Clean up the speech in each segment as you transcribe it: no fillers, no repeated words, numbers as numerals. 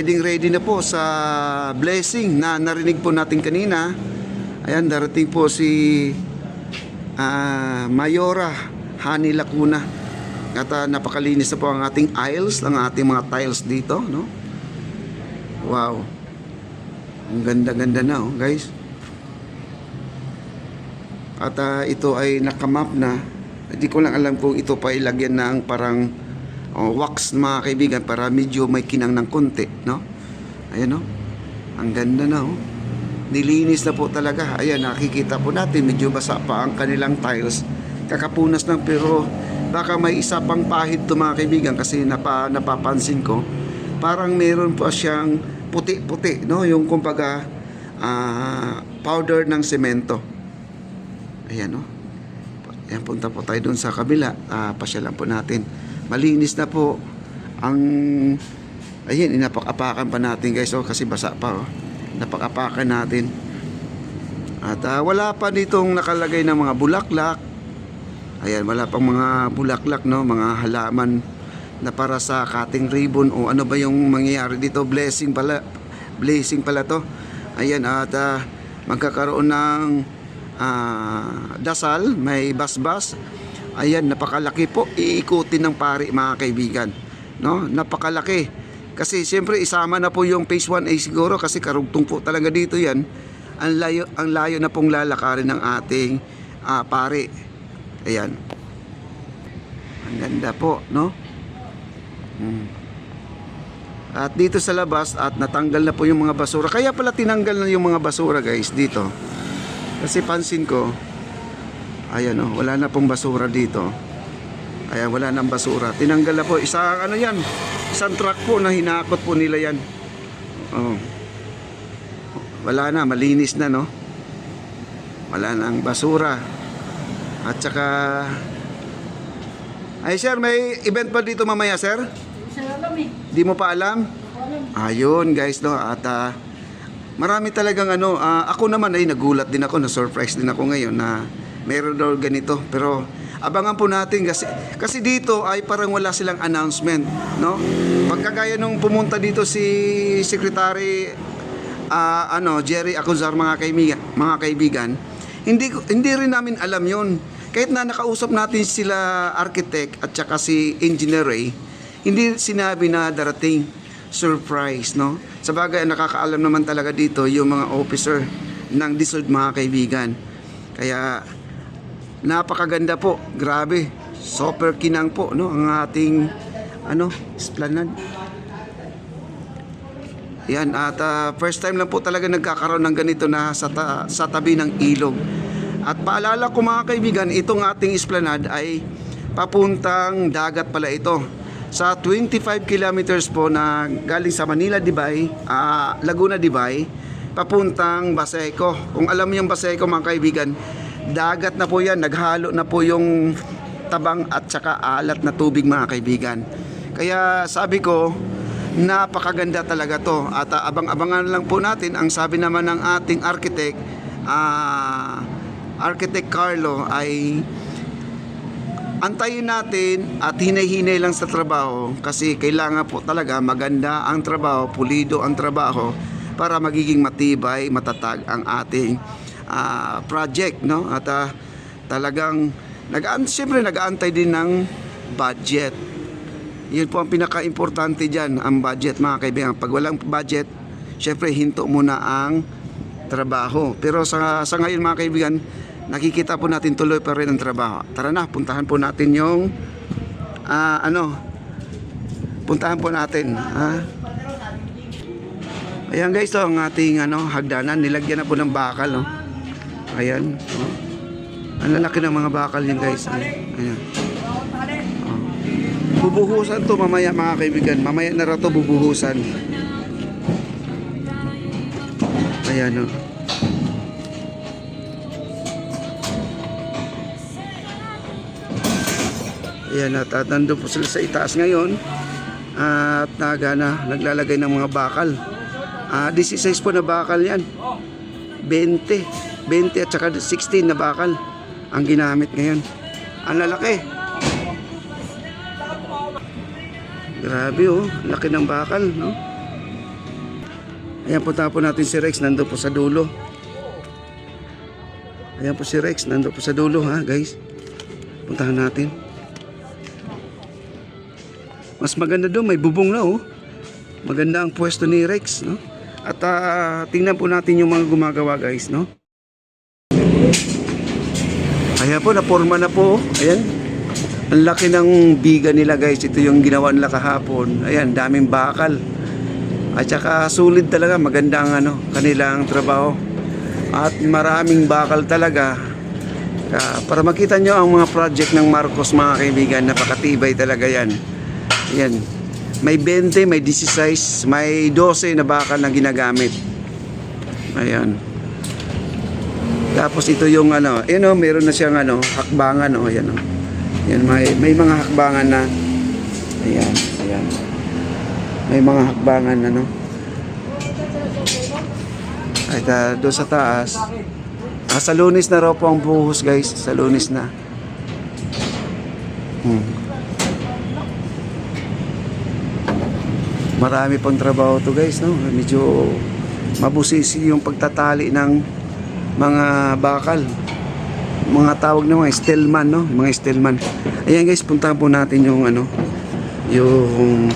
ready na po sa blessing na narinig po natin kanina. Ayan, darating po si Mayora Hani Lacuna. At napakalinis na po ang ating aisles, ang ating mga tiles dito, no? Wow. Ang ganda-ganda na, oh, guys. At ito ay nakamap na. Hindi ko lang alam kung ito pa ilagyan ng parang wax, mga kaibigan, para medyo may kinang ng konti, no? Ayan, no? Ang ganda na, oh. Nilinis na po talaga. Ayan, nakikita po natin medyo basa pa ang kanilang tiles. Kakapunas lang, pero baka may isa pang pahid to, mga kaibigan, kasi napapansin ko parang meron po siyang puti-puti, no? Yung kumbaga powder ng semento. Ayan, no? Ayan, punta po tayo dun sa kabila. Pasyalan po natin. Malinis na po ang, ayan, inapak-apakan pa natin, guys, oh, kasi basa pa, oh. Napak-apakan natin. At wala pa ditong nakalagay ng mga bulaklak. Ayan, wala pang mga bulaklak, no? Mga halaman na para sa cutting ribbon o ano ba yung mangyayari dito. Blessing pala to. Ayan, at magkakaroon ng dasal, may basbas. Ayan, napakalaki po. Iikutin ng pari, mga kaibigan, no? Napakalaki. Kasi siyempre isama na po yung phase 1A siguro, kasi karugtong po talaga dito yan. Ang layo na pong lalakarin ng ating pari. Ayan. Ang ganda po, no? At dito sa labas, at natanggal na po yung mga basura. Kaya pala tinanggal na yung mga basura, guys, dito. Kasi pansin ko, ayan, oh, wala na pong basura dito. Ayan, wala nang basura. Tinanggal na po. Isang truck po na hinakot po nila yan. Oh. Wala na, malinis na, no? Wala nang basura. At saka, ay sir, may event pa dito mamaya, sir? Di mo pa alam? Ayun, guys, no? At marami talagang ako naman ay nagulat din ako, na-surprise din ako ngayon na meron daw ganito. Pero abangan po natin, kasi dito ay parang wala silang announcement, no? Pagkagaya nung pumunta dito si Secretary Jerry Acuzar, mga kaibigan, hindi rin namin alam yun. Kahit na nakausap natin sila architect at saka si Engineer Ray, hindi sinabi na darating surprise, no? Sabagay, nakakaalam naman talaga dito yung mga officer ng DSUD, mga kaibigan. Kaya napakaganda po, grabe, super kinang po, no, ang ating esplanade. Yan, at first time lang po talaga nagkakaroon ng ganito na sa tabi ng ilog. At paalala ko, mga kaibigan, itong ating esplanade ay papuntang dagat pala ito. Sa 25 kilometers po na galing sa Manila Dibay, Laguna Dibay, papuntang Baseco. Kung alam mo yung Baseco, mga kaibigan, dagat na po yan, naghalo na po yung tabang at saka alat na tubig, mga kaibigan. Kaya sabi ko, napakaganda talaga to. At abang-abangan lang po natin. Ang sabi naman ng ating architect, Architect Carlo, ay antayin natin at hinay-hinay lang sa trabaho, kasi kailangan po talaga maganda ang trabaho, pulido ang trabaho, para magiging matibay, matatag ang ating project, no? At talagang siyempre nag-aantay din ng budget. Yun po ang pinaka-importante dyan, ang budget, mga kaibigan. Pag walang budget, siyempre hinto muna ang trabaho. Pero sa ngayon, mga kaibigan, nakikita po natin tuloy pa rin ang trabaho. Tara na, puntahan po natin yung puntahan po natin. Ayan, guys, ang ating hagdanan, nilagyan na po ng bakal, no? Ayan, oh. Ang lalaki ng mga bakal yan, guys. Ayan. Oh. Bubuhusan to mamaya, mga kaibigan. Mamaya na rato bubuhusan. Ayan, oh. Ayan, at nandun po sila sa itaas ngayon. At naglalagay ng mga bakal. 16 po na bakal yan. 20 at saka 16 na bakal ang ginamit ngayon. Ang lalaki. Grabe, oh, laki ng bakal, no? Ayan, punta po natin si Rex, nandun po sa dulo. Ayan po si Rex, nandun po sa dulo ha guys. Puntahan natin. Mas maganda doon, may bubong na oh. Maganda ang pwesto ni Rex, no? At tingnan po natin yung mga gumagawa guys, no? Ayan po, naporma na po. Ayan. Ang laki ng biga nila guys. Ito yung ginawa nila kahapon. Ayan, daming bakal. At saka sulit talaga, maganda ang kanilang trabaho. At maraming bakal talaga. Para makita nyo ang mga project ng Marcos mga kaibigan, napakatibay talaga yan. Ayan. May 20, may 16, may 12 na bakal na ginagamit. Ayan. Tapos ito yung meron na siyang hakbangan ayan oh. Yan, may mga hakbangan na. Ayan, ayan. May mga hakbangan At doon sa taas. Sa Lunes na raw po ang buhos guys. Sa Lunes na. Marami pang trabaho to guys, no? Medyo mabusisi yung pagtatali ng mga bakal. Mga tawag na mga stillman, no? Mga stillman. Ayan guys, puntahan po natin yung yung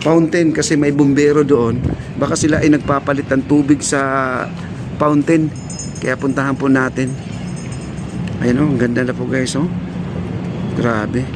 fountain kasi may bumbero doon. Baka sila ay nagpapalit ng tubig sa fountain. Kaya puntahan po natin. Ayun ang ganda na po guys, oh. Grabe.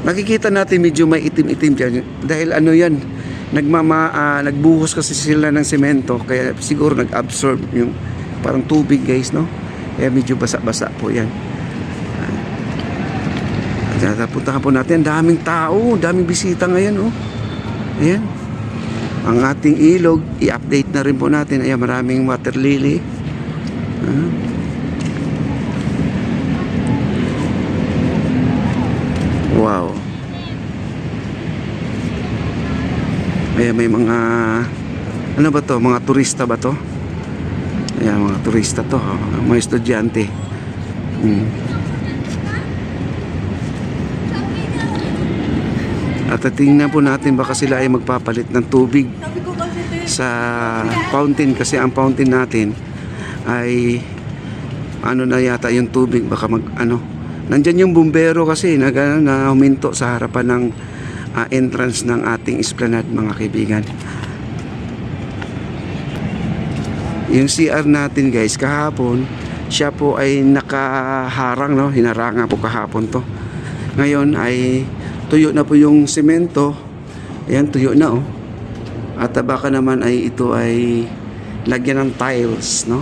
Nakikita natin medyo may itim-itim dyan. Dahil yan, nagbuhos kasi sila ng semento. Kaya siguro nag-absorb yung parang tubig guys, no? Kaya medyo basa-basa po yan. Puntahan po natin. Daming tao, daming bisita ngayon, oh. Ayan. Ang ating ilog, i-update na rin po natin. Ayan, maraming water lily. Wow. Ayan, may mga ano ba to? Mga turista ba to? Ayan, mga turista to. Mga estudyante. At tingnan po natin baka sila ay magpapalit ng tubig sa fountain kasi ang fountain natin ay na yata yung tubig baka nandyan yung bumbero kasi na huminto sa harapan ng entrance ng ating esplanade mga kaibigan. Yung CR natin guys kahapon siya po ay nakaharang, no? Hinarangan po kahapon to. Ngayon ay tuyo na po yung semento. Ayan, tuyo na oh. At baka naman ay ito ay lagyan ng tiles, no?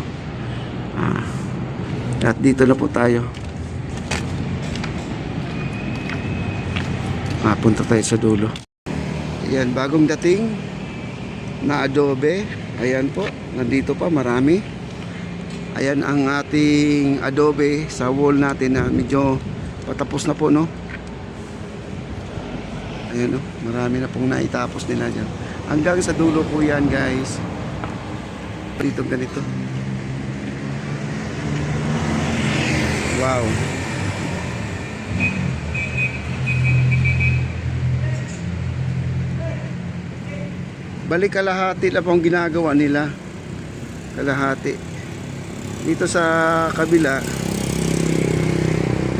At dito na po tayo. Punta tayo sa dulo. Ayan, bagong dating na adobe. Ayan po, nandito pa marami. Ayan ang ating adobe sa wall natin na medyo patapos na po, no? Ayan, no? Marami na pong naitapos nila dyan. Hanggang sa dulo po yan, guys. Dito ganito. Wow. Balik kalahati lang pong ginagawa nila. Kalahati. Dito sa kabila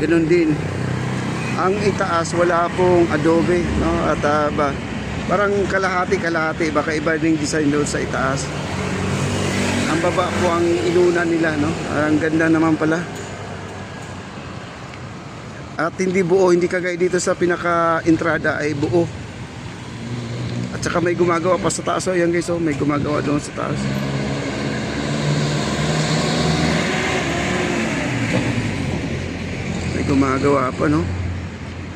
ganun din. Ang itaas wala pong adobe, no? At parang kalahati baka iba din design doon sa itaas. Ang baba po ang inuna nila, no? Ang ganda naman pala. At hindi buo, hindi kagaya dito sa pinaka-entrada ay buo. At saka may gumagawa pa sa taas. Ayan guys, may gumagawa doon sa taas. May gumagawa pa, no?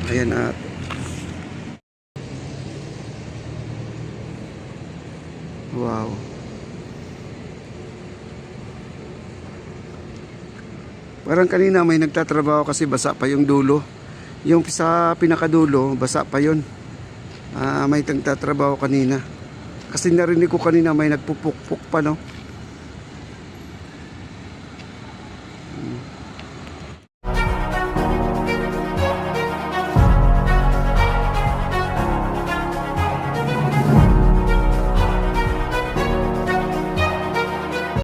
Ayan at wow. Parang kanina may nagtatrabaho kasi basa pa yung dulo. Yung sa pinakadulo, basa pa yun. May nagtatrabaho kanina. Kasi narinig ko kanina may nagpupukpuk pa, no?